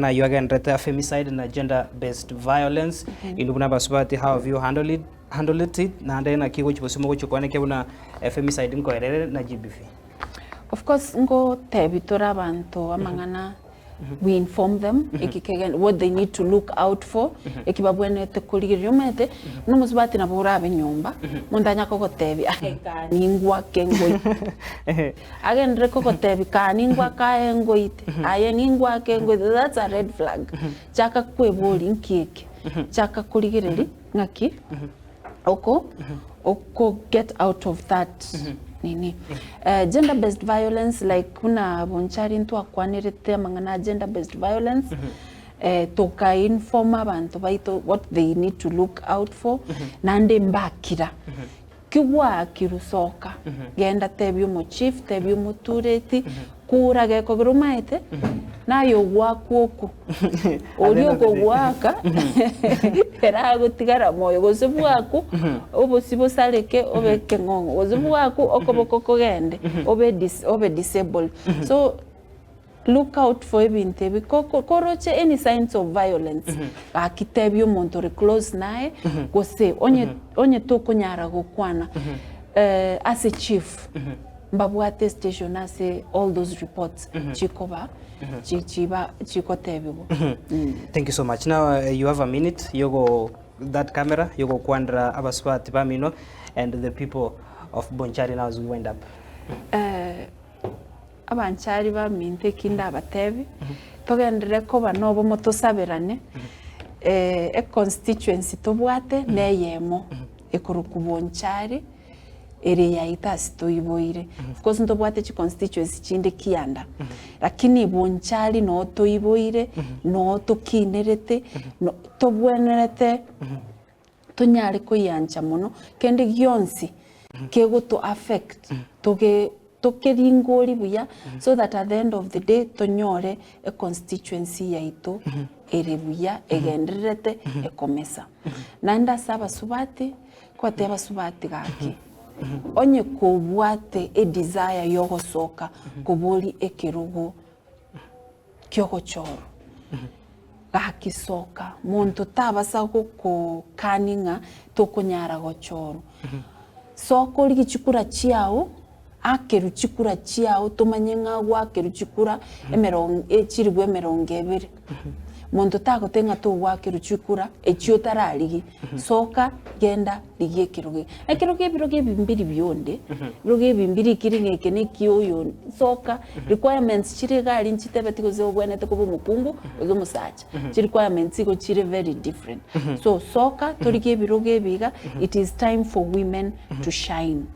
Na you again reta femicide na gender-based violence. Induguna basubati how have you handled it na ndena kigo chibosimo chukwane kebuna femicide nkoerere na GBV. Of course ngo tebitora abantu amangana we inform them what they need to look out for ekibabwenete kuligirio mete no musubati na burabe nyumba mundanya koko tebi aheka ningwa kengoi again koko tebi ka ningwa ka engoite aye ningwa kengoi, that's a red flag. Chaka kweboli nkike chaka kuligireri ngaki oko get out of that nini. Gender-based violence, like kuna bonchari ntu akwanirete mangana gender-based violence, toka inform abantu baito what they need to look out for, nande mbakira. Kiwa kirusoka, genda tebyo mu chief, tebyo mu tureti, kura geko grumaite, na yo wakuoku. Olio ko waka, era gutigara moyo gosebu waku, obo sibo saleke obe kengongo. Gosebu waku okoboko kogende, obe disabled. So look out for ebinte koroche any signs of violence. Akitebyo monto close nae gose onye toko nyara gokwana. As a chief mbabwate station as all those reports chikoba chikotebyo. Thank you so much. Now you have a minute. You go that camera, you go kwandra abaswati bamino and the people of Bonchari now as we wind up. Abanchari ba minte kinda abatebi togendere ko banobo motosaberane constituency tobwate neyemo ekuruku Bonchari ere yaitasi toiboire. Of course ntobwate chi constituency chinde kianda lakini Bonchari no toiboire no tokinerete no tobwenerete tonyare ko yancha mono kende gyonsi kego to affect tokeringori buya so that at the end of the day tonyore a constituency yaito ere buya egenderete ekomesa nanda saba subati kwa teba subati gaki onye kobwate e desire yogo soka koboli ekirugo kyoko choro gaki soka muntu tabasa ko kaninga tokonyara go choro soko ligi chikura chiao akeru chikura chiao tomanyenga wakeru chikura chiribwe emerongebere muntu tako tenga to wakeru chikura echio taraligi soka genda ligie kiruge ekiruge biroge bimbiri bionde biroge bimbiri kiringeke nekioyo soka requirements chire gali nchitebeti ko zo bwenete ko mukungu ozo musacha requirements ko chire very different so soka tolige biroge biga it is time for women to shine.